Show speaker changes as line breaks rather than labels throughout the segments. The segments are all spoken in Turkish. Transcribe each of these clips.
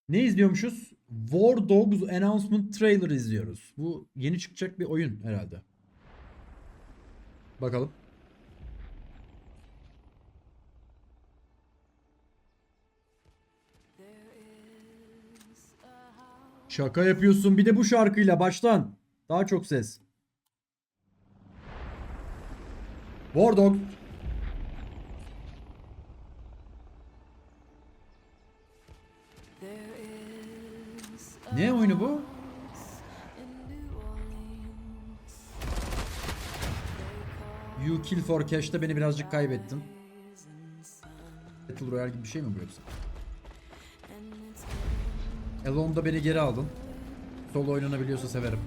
Ne izliyormuşuz? Wardogs Announcement Trailer izliyoruz. Bu yeni çıkacak bir oyun herhalde. Bakalım. Şaka yapıyorsun bir de bu şarkıyla baştan. Daha çok ses. Wardogs. Ne oyunu bu? You Kill for Cash'te beni birazcık kaybettin. Battle Royale gibi bir şey mi bu yoksa? Alone'da beni geri aldın. Solo oynanabiliyorsa severim.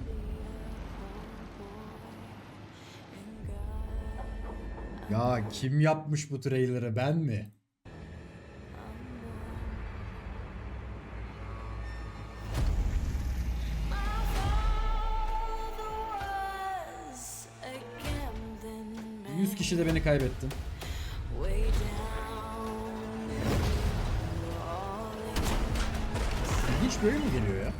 Ya kim yapmış bu trailer'ı, ben mi? ...100 kişi de beni kaybettin. Hiç böyle mi geliyor ya?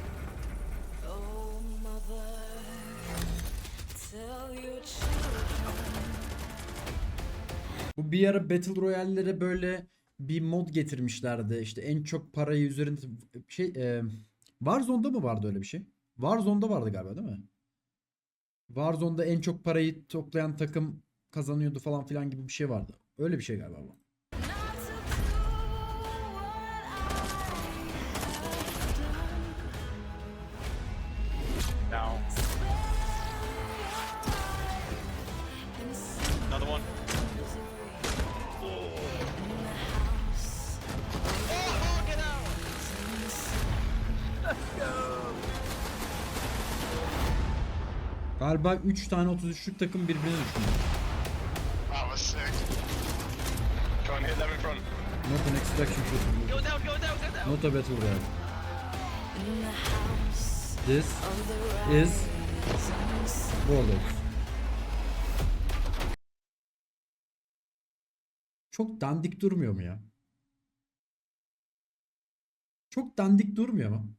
Bu bir ara Battle Royale'lere böyle bir mod getirmişlerdi. İşte en çok parayı üzerinde Warzone'da mı vardı öyle bir şey? Warzone'da vardı galiba değil mi? Warzone'da en çok parayı toplayan takım kazanıyordu falan filan gibi bir şey vardı. Öyle bir şey galiba bu.
Now. Another one. Oh, get out! Let's go!
Galiba 3 tane 33'lük takım birbirine düştü.
That was sick. Go and hit them in front.
Not an extraction shooter.
Go down, go down, go down!
Not a Battle Royale. This is Wardogs. Çok dandik durmuyor mu ya? Çok dandik durmuyor mu?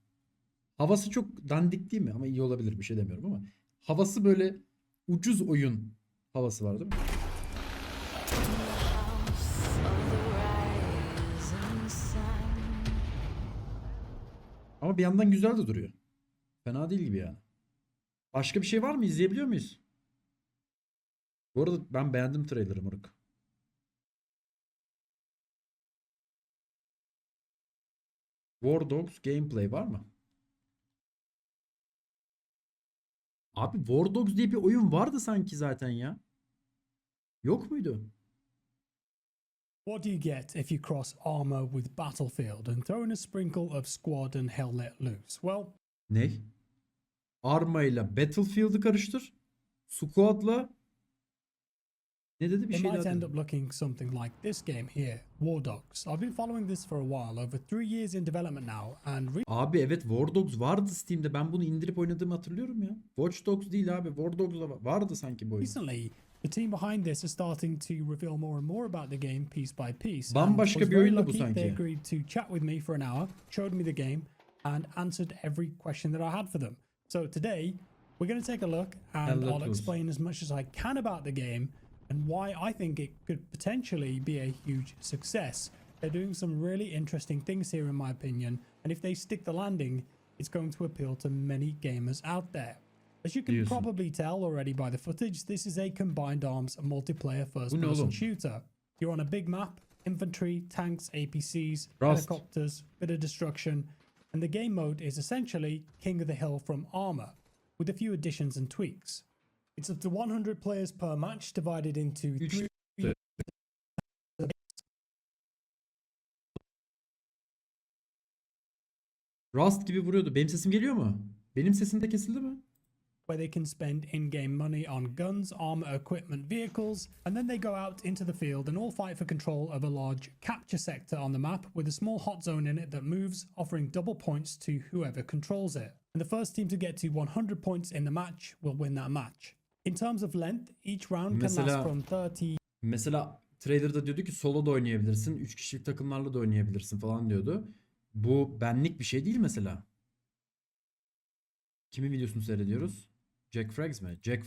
Havası çok dandik değil mi? Ama iyi olabilir, bir şey demiyorum ama. Havası böyle ucuz oyun havası var değil mi? Ama bir yandan güzel de duruyor. Fena değil gibi yani. Başka bir şey var mı? İzleyebiliyor muyuz? Bu arada ben beğendim trailer'ı moruk. Wardogs gameplay var mı? Abi Wardogs diye bir oyun vardı sanki zaten ya. Yok muydu?
What do you get if you cross armor with battlefield and throw in a sprinkle of squad and hell let loose? Well,
Ne? Arma ile Battlefield'ı karıştır. Squad'la ne dedi, bir
it
şey
might
daha
end
dedi.
up looking something like this game here, Wardogs. I've been following this for a while, over 3 years in development now, and
Abi evet, Wardogs vardı Steam'de. Ben bunu indirip oynadığımı hatırlıyorum ya. Watch Dogs değil abi. Wardogs da vardı sanki bu oyun.
recently the team behind this is starting to reveal more and more about the game piece by piece.
Bambaşka
and I was
bir
very
oyundu bu
lucky
sanki.
they agreed to chat with me for an hour, showed me the game, and answered every question that I had for them. So today we're going to take a look and
Hell let
I'll
loose.
explain as much as I can about the game and why I think it could potentially be a huge success. They're doing some really interesting things here in my opinion, and if they stick the landing, it's going to appeal to many gamers out there. As you can
Diyorsun.
probably tell already by the footage, this is a combined arms multiplayer
Bu ne
first-person
oğlum?
shooter. You're on a big map, infantry, tanks, APCs,
Rust.
helicopters, bit of destruction, and the game mode is essentially King of the Hill from Armor, with a few additions and tweaks. It's up to 100 players per match, divided into
Üç-
3.
Rust gibi vuruyordu. Benim sesim geliyor mu? Benim sesim de kesildi mi?
Where they can spend in-game money on guns, armor, equipment, vehicles, and then they go out into the field and all fight for control of a large capture sector on the map with a small hot zone in it that moves, offering double points to whoever controls it. And the first team to get to 100 points in the match will win that match. In terms of length, each round can
Mesela-
last from 30
Mesela trailer'da diyordu ki solo da oynayabilirsin, 3 kişilik takımlarla da oynayabilirsin falan diyordu. Bu benlik bir şey değil mesela. Kimin videosunu seyrediyoruz? Jack Fraggs mi? Jack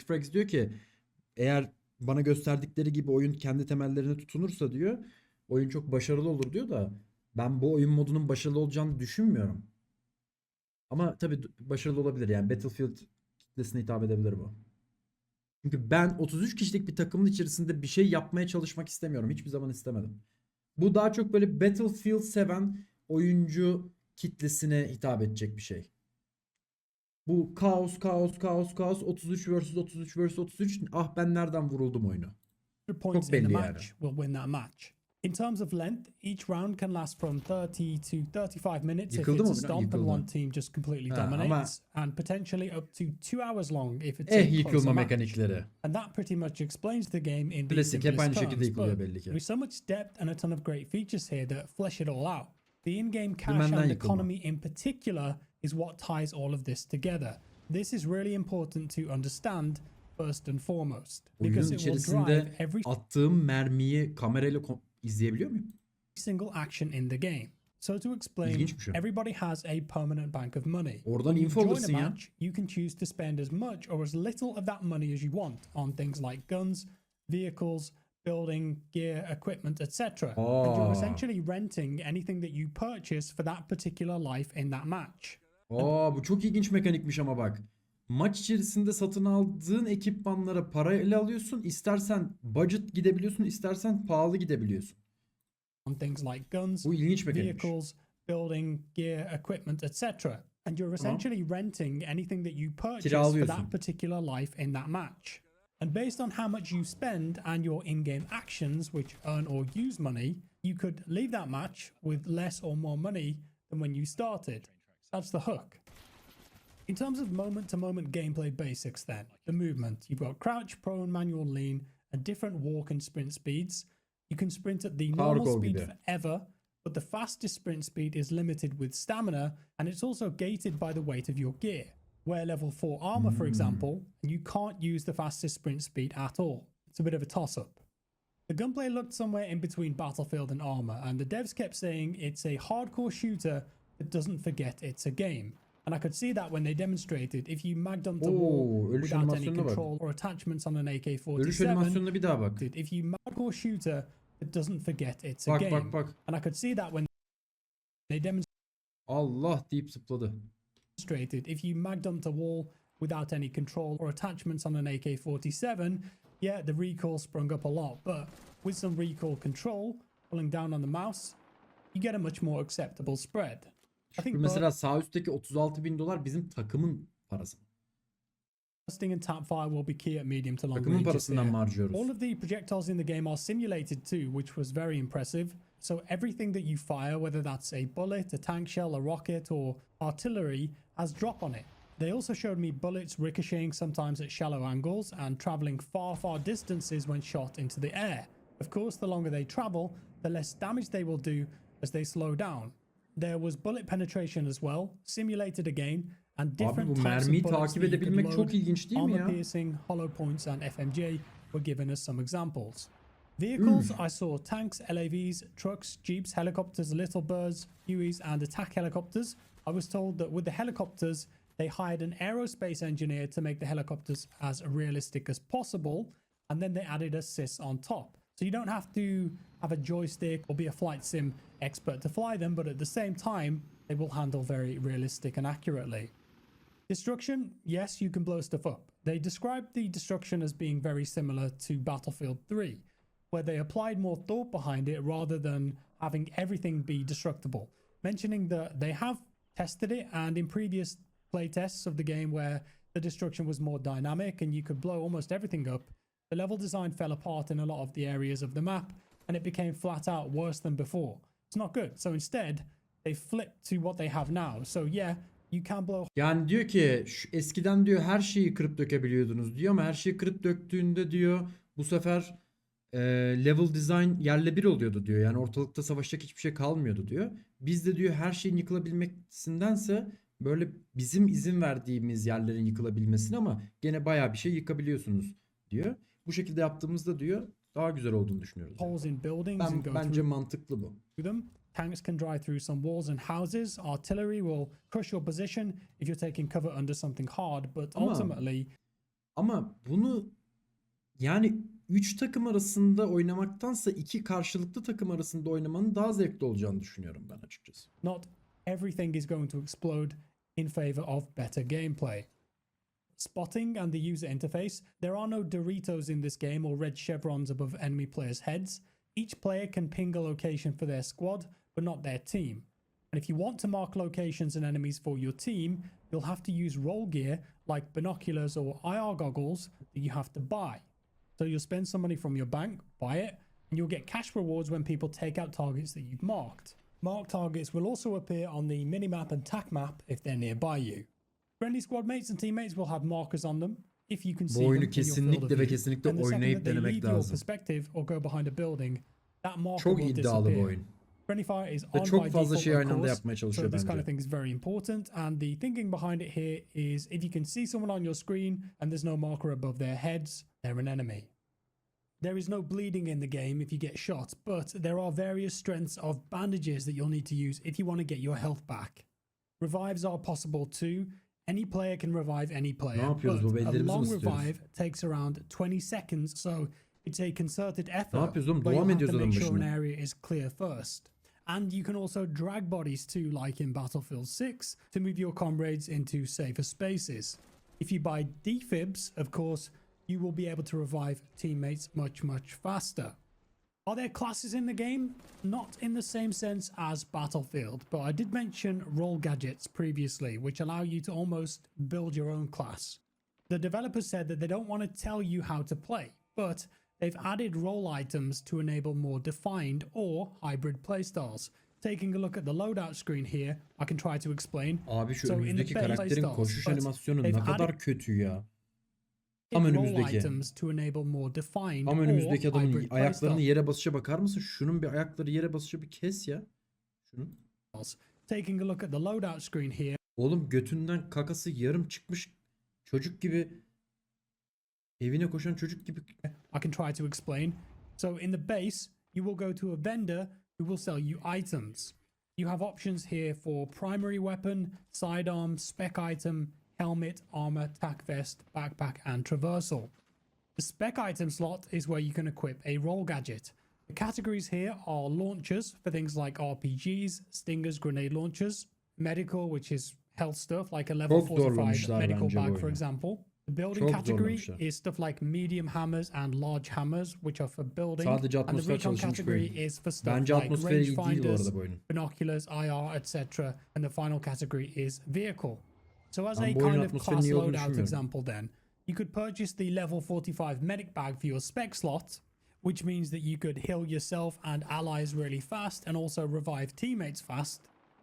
Fraggs diyor ki eğer bana gösterdikleri gibi oyun kendi temellerine tutunursa diyor oyun çok başarılı olur diyor da ben bu oyun modunun başarılı olacağını düşünmüyorum. Ama tabii başarılı olabilir yani Battlefield kitlesine hitap edebilir bu. Çünkü ben 33 kişilik bir takımın içerisinde bir şey yapmaya çalışmak istemiyorum. Hiçbir zaman istemedim. Bu daha çok böyle Battlefield seven oyuncu kitlesine hitap edecek bir şey. Bu kaos 33 vs 33 vs 33 ah ben nereden vuruldum oyunu.
Points
Çok
in the
belli yani.
match will win that match. In terms of length, each round can last from 30 to 35 minutes
Yıkıldı
if
mı
it's a
oyun?
stomp and
Yıkıldı.
one team just completely
Ha, ama
dominates, and potentially up to 2 hours long if it's a closer
yıkılma
match.
mekanikleri.
And that pretty much explains the game in the
Klasik hep aynı
simplest
şekilde
terms.
yıkılıyor
But
belli ki.
there is so much depth and a ton of great features here that flesh it all out. The in-game cash
Dümenden
and
yıkılma.
economy in particular is what ties all of this together. This is really important to understand first and foremost, because
Oyunun
it will drive
içerisinde
every
attığım mermiyi kamerayla izleyebiliyor muyum?
single action in the game. So to explain,
İlginçmiş o.
everybody has a permanent bank of money.
Oradan
When you
info
join
alırsın
a
ya.
match, you can choose to spend as much or as little of that money as you want on things like guns, vehicles, building, gear, equipment, etc. And you're essentially renting anything that you purchase for that particular life in that match.
Bu çok ilginç mekanikmiş ama bak. Maç içerisinde satın aldığın ekipmanlara parayla alıyorsun. İstersen budget gidebiliyorsun, istersen pahalı gidebiliyorsun.
On things like guns,
Bu ilginç mekanikmiş.
vehicles, building, gear, equipment, etc. And you're essentially renting anything that you purchase for
Kiralıyorsun.
that particular life in that match. And based on how much you spend and your in-game actions, which earn or use money, you could leave that match with less or more money than when you started. That's the hook. In terms of moment-to-moment gameplay basics then, the movement, you've got crouch, prone, manual, lean, and different walk and sprint speeds. You can sprint at the normal
Cargo
speed
gibi.
forever, but the fastest sprint speed is limited with stamina, and it's also gated by the weight of your gear. Wear level 4 armor, for example, and you can't use the fastest sprint speed at all. It's a bit of a toss-up. The gunplay looked somewhere in between Battlefield and Arma, and the devs kept saying it's a hardcore shooter that doesn't forget it's a game. And I could see that when they demonstrated if you magged onto wall
ölüş
without any
animasyonuna bak.
control or attachments on an
Ölüş
AK-47,
animasyonuna bir daha bak.
if you hardcore shooter that doesn't forget it's a
Bak
game.
bak bak.
And I could see that when they
Allah deyip zıpladı.
demonstrated if you magged onto wall without any control or attachments on an AK-47, yeah, the recoil sprung up a lot, but with some recoil control, pulling down on the mouse, you get a much more acceptable spread. I think
Mesela sağ üstteki $36.000 bizim takımın parası.
bursting and tap fire will be key at medium to long
Takımın
ranges
parasından
here.
mı harcıyoruz?
All of the projectiles in the game are simulated too, which was very impressive. So everything that you fire, whether that's a bullet, a tank shell, a rocket, or artillery, has drop on it. They also showed me bullets ricocheting sometimes at shallow angles and traveling far distances when shot into the air. Of course, the longer they travel, the less damage they will do as they slow down. There was bullet penetration as well, simulated again, and different
bu
types of
mermiyi
bullets
takip
that you could
edebilmek
load.
çok ilginç değil mi
Armor
ya?
piercing, hollow points, and FMJ were given as some examples. Vehicles, I saw tanks, LAVs, trucks, jeeps, helicopters, little birds, Hueys, and attack helicopters. I was told that with the helicopters, they hired an aerospace engineer to make the helicopters as realistic as possible, and then they added a sys on top. So you don't have to have a joystick or be a flight sim expert to fly them, but at the same time, they will handle very realistic and accurately. Destruction, yes, you can blow stuff up. They described the destruction as being very similar to Battlefield 3, where they applied more thought behind it rather than having everything be destructible. Mentioning that they have tested it, and in previous playtests of the game where the destruction was more dynamic and you could blow almost everything up, the level design fell apart in a lot of the areas of the map and it became flat out worse than before. It's not good. So instead, they flipped to what they have now. So yeah, you can blow
Yani diyor ki eskiden diyor her şeyi kırıp dökebiliyordunuz diyor ama her şeyi kırıp döktüğünde diyor bu sefer level design yerle bir oluyordu diyor. Yani ortalıkta savaşacak hiçbir şey kalmıyordu diyor. Biz de diyor her şeyin yıkılabilmesindense böyle bizim izin verdiğimiz yerlerin yıkılabilmesini ama gene bayağı bir şey yıkabiliyorsunuz diyor. Bu şekilde yaptığımızda diyor daha güzel olduğunu düşünüyoruz.
holes in buildings and go
Bence
through
mantıklı bu.
them. Tanks can drive through some walls and houses. Artillery will crush your position if you're taking cover under something hard. But ultimately,
Ama bunu yani 3 takım arasında oynamaktansa 2 karşılıklı takım arasında oynamanın daha zevkli olacağını düşünüyorum ben açıkçası.
not everything is going to explode in favor of better gameplay. Spotting and the user interface. There are no Doritos in this game or red chevrons above enemy players' heads. Each player can ping a location for their squad, but not their team. And if you want to mark locations and enemies for your team, you'll have to use role gear like binoculars or IR goggles that you have to buy. So you'll spend some money from your bank, buy it, and you'll get cash rewards when people take out targets that you've marked. Marked targets will also appear on the minimap and tac map if they're nearby you. Friendly squad mates and teammates will have markers on them if you can see
Bu oyunu
them in your field
kesinlikle
of
ve
view.
kesinlikle
And the second
oynayıp
that they
denemek
leave your
lazım.
perspective or go behind a building, that marker
Çok
will
iddialı bu
disappear.
oyun.
Friendly fire is
Ve
on
çok
by
fazla
default,
şeyi
of
aynı anda
course,
yapmaya
so
çalışıyor
this kind
bence.
of thing is very important. And the thinking behind it here is if you can see someone on your screen and there's no marker above their heads, they're an enemy. There is no bleeding in the game if you get shot, but there are various strengths of bandages that you'll need to use if you want to get your health back. Revives are possible too. Any player can revive any player,
yapıyoruz
but
baba?
a
Ellerimizi mi
long
ısıtıyoruz?
revive takes around 20 seconds, so it's a concerted effort.
Ne yapıyoruz oğlum?
where
Devam
you'll have
ediyoruz
to
adam
make sure an
başına.
area is clear first. And you can also drag bodies too, like in Battlefield 6, to move your comrades into safer spaces. If you buy defibs, of course, you will be able to revive teammates much faster. Are there classes in the game? Not in the same sense as Battlefield, but I did mention role gadgets previously, which allow you to almost build your own class. The developers said that they don't want to tell you how to play, but they've added role items to enable more defined or hybrid playstyles. Taking a look at the loadout screen here, I can try to explain.
Abi şu
So in the
önümüzdeki
base
karakterin
playstyles,
koşuş
but
animasyonu
they've
ne kadar kötü ya. Tam
role
önümüzdeki.
items to enable more defined
Tam
or
önümüzdeki adamın
hybrid
ayaklarını
playstyles.
yere basışa bakar mısın? Şunun bir ayakları yere basışa bir kes ya. Şunun.
Taking a look at the loadout screen here,
Oğlum götünden kakası yarım çıkmış çocuk gibi, evine koşan çocuk gibi.
I can try to explain. So in the base, you will go to a vendor who will sell you items. You have options here for primary weapon, sidearm, spec item, helmet, armor, tac vest, backpack, and traversal. The spec item slot is where you can equip a role gadget. The categories here are launchers for things like RPGs, stingers, grenade launchers, medical, which is health stuff like a level
Çok
45
zorlamışlar
medical
bence bu
bag, for
oyunu.
example. The building
Çok
category
zorlamışlar.
is stuff like medium hammers and large hammers, which are for building.
Sadece
And the
atmosfer
recon
çalışılmış bir
category
oyun.
is for stuff
Bence
like
atmosferi iyi değil bu
rangefinders,
arada bu oyunun.
binoculars, IR, etc. And the final category is vehicle. So as
Ben
a
bu oyunun
kind of
atmosferinin
class
iyi olduğunu
loadout
düşünmüyorum.
example then, you could purchase the level 45 medic bag for your spec slot, which means that you could heal yourself and allies really fast and also revive teammates fast.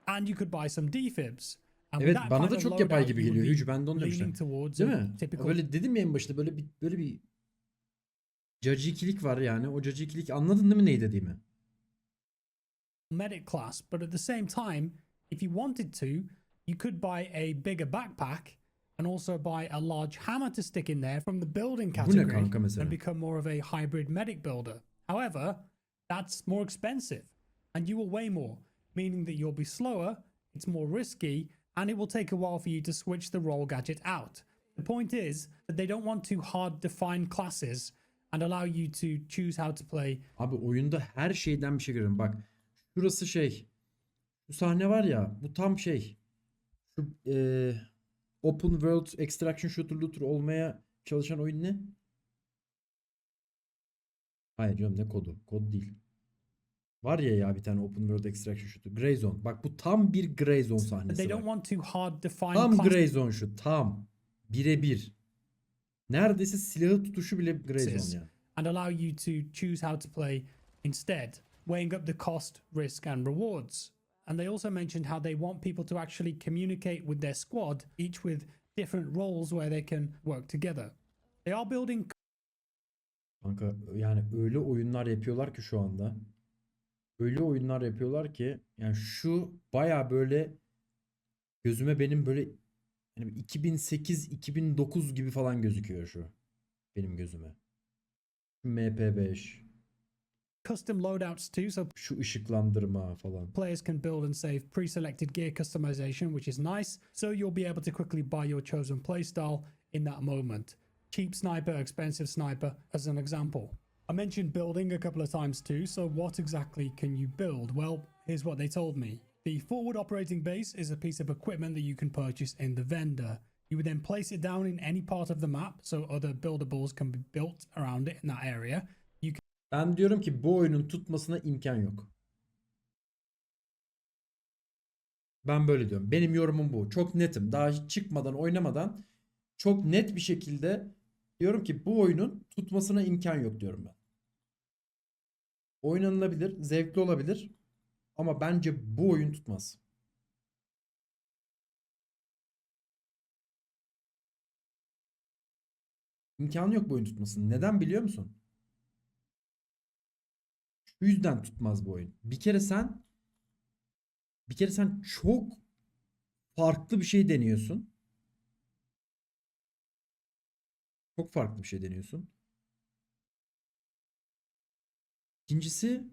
And you could buy some defibs. And with
Evet,
that
bana
kind
da
of
çok yapay
loadout,
gibi
you would
geliyor.
be
Hücü, ben de onu
leaning
demiştim.
towards
Değil
a
mi?
typical
Böyle dedim ya en başta, böyle bir cacikilik var yani. O cacikilik, anladın değil mi neyi dediğimi?
medic class, but at the same time, if you wanted to, you could buy a bigger backpack and also buy a large hammer to stick in there from the building
Bu ne
category
kanka mesela?
and become more of a hybrid medic builder. However, that's more expensive and you will weigh more, meaning that you'll be slower, it's more risky, and it will take a while for you to switch the role gadget out. The point is that they don't want to hard define classes and allow you to choose how to play.
Abi oyunda her şeyden bir şey görüyorum. Bak şurası şey. Bu sahne var ya, bu tam şey. Şu Open World Extraction Shooter Looter olmaya çalışan oyun ne? Hayır canım, ne kodu? Kod değil. Var ya bir tane Open World Extraction Shooter. Gray Zone. Bak bu tam bir Gray Zone
They
sahnesi
don't
bak.
want to hard define
Tam
classes.
Gray Zone şu. Tam. Birebir. Neredeyse silahı tutuşu bile Gray Zone ya.
And allow you to choose how to play instead, weighing up the cost, risk, and rewards. And they also mentioned how they want people to actually communicate with their squad, each with different roles where they can work together. They are building
Kanka yani öyle oyunlar yapıyorlar ki şu anda. Öyle oyunlar yapıyorlar ki yani şu baya böyle gözüme benim böyle yani 2008-2009 gibi falan gözüküyor şu. Benim gözüme. MP5.
custom loadouts too, so
Şu ışıklandırma falan.
players can build and save pre-selected gear customization, which is nice, so you'll be able to quickly buy your chosen playstyle in that moment. Cheap sniper, expensive sniper, as an example. I mentioned building a couple of times too, so what exactly can you build? Well, here's what they told me. The forward operating base is a piece of equipment that you can purchase in the vendor. You would then place it down in any part of the map, so other buildables can be built around it in that area.
Ben diyorum ki bu oyunun tutmasına imkan yok. Ben böyle diyorum. Benim yorumum bu. Çok netim. Daha hiç çıkmadan, oynamadan çok net bir şekilde diyorum ki bu oyunun tutmasına imkan yok diyorum ben. Oynanılabilir, zevkli olabilir ama bence bu oyun tutmaz. İmkanı yok bu oyun tutmasının. Neden biliyor musun? Şu yüzden tutmaz bu oyun. Bir kere sen çok farklı bir şey deniyorsun. Çok farklı bir şey deniyorsun. İkincisi,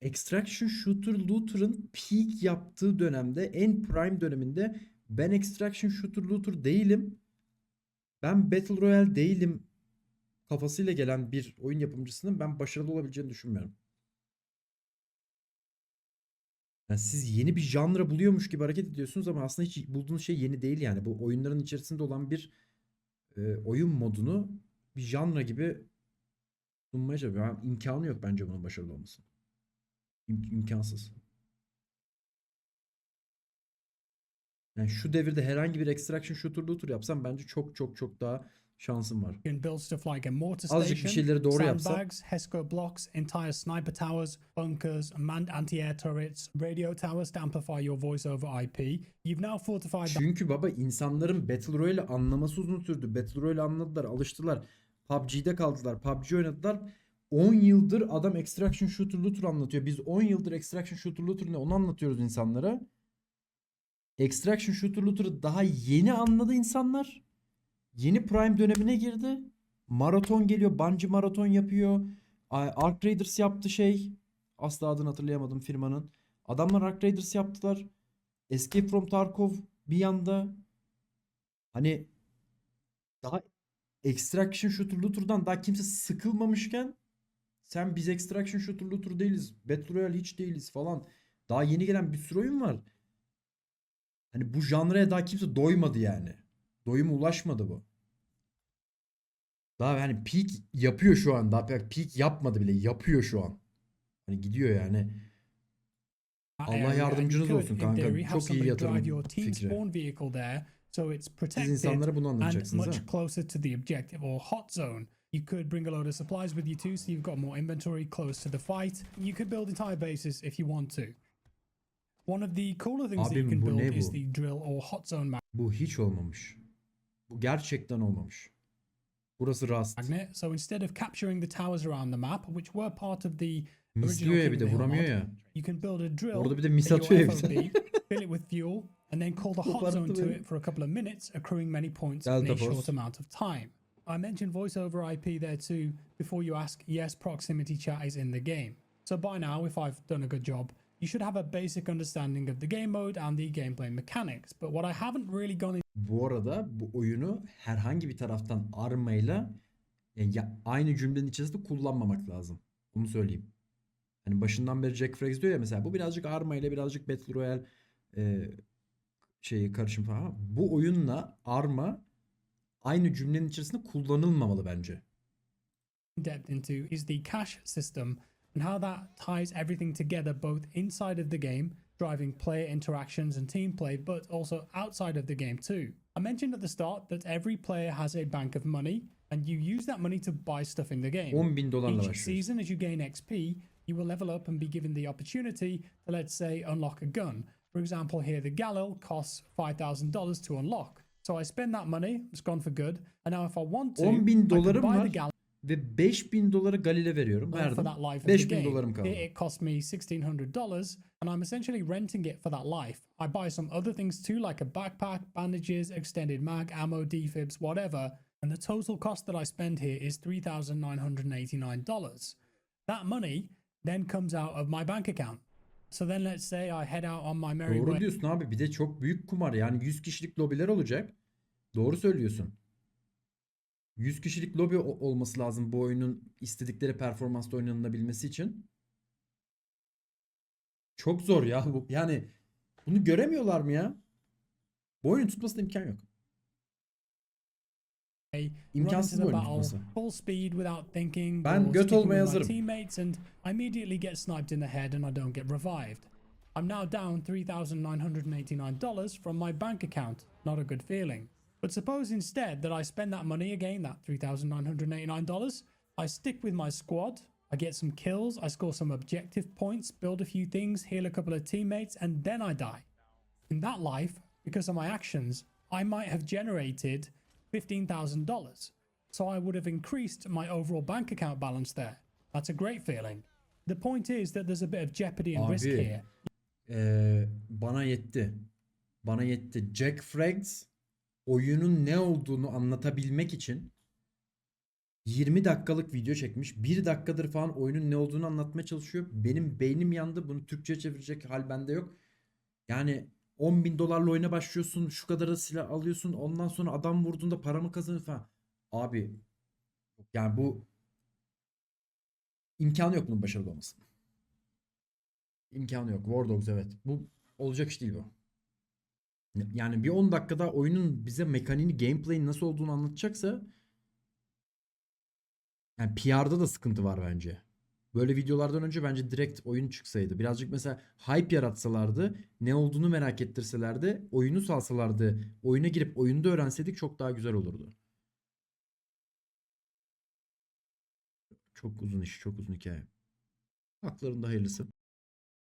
Extraction Shooter Looter'ın peak yaptığı dönemde, en prime döneminde ben Extraction Shooter Looter değilim. Ben Battle Royale değilim kafasıyla gelen bir oyun yapımcısının ben başarılı olabileceğini düşünmüyorum. Yani siz yeni bir janra buluyormuş gibi hareket ediyorsunuz ama aslında hiç bulduğunuz şey yeni değil yani. Bu oyunların içerisinde olan bir oyun modunu bir janra gibi sunmaya çalışıyor. Yani imkanı yok bence bunun başarılı olması. İmkansız. Yani şu devirde herhangi bir extraction shooter looter yapsam bence çok çok çok daha şansım var.
You can build stuff like a mortar
Azıcık bir
station,
şeyleri doğru yapsam.
sandbags, HESCO blocks, entire sniper towers, bunkers, manned anti-air turrets, radio towers to amplify your voice over IP. You've now fortified the
Çünkü baba insanların Battle Royale anlaması uzun sürdü. Battle Royale anladılar, alıştılar. PUBG'de kaldılar, PUBG oynadılar. 10 yıldır adam extraction shooter looter anlatıyor. Biz 10 yıldır extraction shooter looter ne onu anlatıyoruz insanlara. Extraction shooter looter'ı daha yeni anladı insanlar. Yeni prime dönemine girdi. Maraton geliyor. Bungie maraton yapıyor. Ark Raiders yaptı şey. Asla adını hatırlayamadım firmanın. Adamlar Ark Raiders yaptılar. Escape from Tarkov bir yanda. Hani daha Extraction Shooter Looter'dan daha kimse sıkılmamışken sen biz Extraction Shooter Looter değiliz. Battle Royale hiç değiliz falan. Daha yeni gelen bir sürü oyun var. Hani bu janraya daha kimse doymadı yani. Doyuma ulaşmadı bu. Daha hani peak yapıyor şu an. Daha peak yapmadı bile. Yapıyor şu an. Hani gidiyor yani. Allah
area, and you
yardımcınız
could,
olsun
in
kanka.
theory, have
Çok iyi
somebody drive your
yatırım
team
fikri.
spawn vehicle there, so it's
Siz
protected
insanlara bunu
and
anlatacaksınız
much
ha.
closer to the objective or hot zone. You could bring a load of supplies with you too, so you've got more inventory close to the fight. You could build entire bases if you want to. One of the cooler things that you
Abim
can
bu
build
ne
is
bu?
the drill or hot zone
Bu hiç olmamış. Bu gerçekten olmamış. Burası Rust.
magnet. So instead of capturing the towers around the map, which were part of the
Misliyor
original
ya bir
King
de
of the Hill
vuramıyor
mod,
ya.
you can build a drill
Orada bir de mis
in your
atıyor ya bir
FOB,
de.
fill it with fuel, and then call the hot
Koparttı
zone to
beni.
it for a couple of minutes, accruing many points in
Delta
a short
Force.
amount of time. I mentioned voice over IP there too before you ask. Yes, proximity chat is in the game. So by now, if I've done a good job, you should have a basic understanding of the game mode and the gameplay mechanics. But what I haven't really gone
Bu arada bu oyunu herhangi bir taraftan armayla aynı cümlenin içerisinde kullanmamak lazım. Bunu söyleyeyim. Hani başından beri Jack Frakes diyor ya mesela bu birazcık arma ile birazcık Battle Royale şeyi karışım falan. Ama bu oyunla arma aynı cümlenin içerisinde kullanılmamalı bence.
depth into is the cash system and how that ties everything together both inside of the game, driving player interactions and team play, but also outside of the game too. I mentioned at the start that every player has a bank of money and you use that money to buy stuff in the game.
10.000 dolarla
Each
başlıyoruz.
season, as you gain XP, you will level up and be given the opportunity to, let's say, unlock a gun. For example, here the Galil costs $5,000 to unlock. So I spend that money, it's gone for good. And now if I want to,
10.000
I can
dolarım
buy the
var
Galil
ve 5.000 doları Galil'e veriyorum.
for
Verdim.
that life of the
5.000
game.
dolarım kaldı.
It cost me $1,600 and I'm essentially renting it for that life. I buy some other things too, like a backpack, bandages, extended mag, ammo, defibs, whatever. And the total cost that I spend here is $3,989. That money then comes out of my bank account. So then let's say I head out on my merry
Doğru
way.
diyorsun abi. Bir de çok büyük kumar. Yani 100 kişilik lobiler olacak. Doğru söylüyorsun. 100 kişilik lobi olması lazım bu oyunun istedikleri performansta oynanabilmesi için. Çok zor ya bu. Yani bunu göremiyorlar mı ya? Bu oyunun tutmasına imkan yok.
Run into
İmkansız bu
the
oyunun
battle
tutması.
full speed without thinking
Ben
or
göt
sticking
olmaya
with my
hazırım.
teammates, and I immediately get sniped in the head and I don't get revived. I'm now down $3,989 from my bank account. Not a good feeling. But suppose instead that I spend that money again, that $3,989, I stick with my squad, I get some kills, I score some objective points, build a few things, heal a couple of teammates, and then I die. In that life, because of my actions, I might have generated $15,000. So I would have increased my overall bank account balance there. That's a great feeling. The point is that there's a bit of jeopardy and risk
Abi,
here.
Bana yetti. Bana yetti. Jack Frags oyunun ne olduğunu anlatabilmek için 20 dakikalık video çekmiş. 1 dakikadır falan oyunun ne olduğunu anlatmaya çalışıyor. Benim beynim yandı. Bunu Türkçe'ye çevirecek hal bende yok. Yani $10.000 oyuna başlıyorsun. Şu kadar da silah alıyorsun. Ondan sonra adam vurduğunda paramı kazanıyor falan. Abi yani bu imkanı yok bunun başarılı olması. İmkanı yok. Wardogs evet. Bu olacak iş değil bu. Yani bir 10 dakikada oyunun bize mekaniğini, gameplay'in nasıl olduğunu anlatacaksa yani PR'da da sıkıntı var bence. Böyle videolardan önce bence direkt oyun çıksaydı. Birazcık mesela hype yaratsalardı, ne olduğunu merak ettirselerdi, oyunu salsalardı, oyuna girip oyunda öğrenseydik çok daha güzel olurdu. Çok uzun iş, çok uzun hikaye. Haklarında hayırlısı.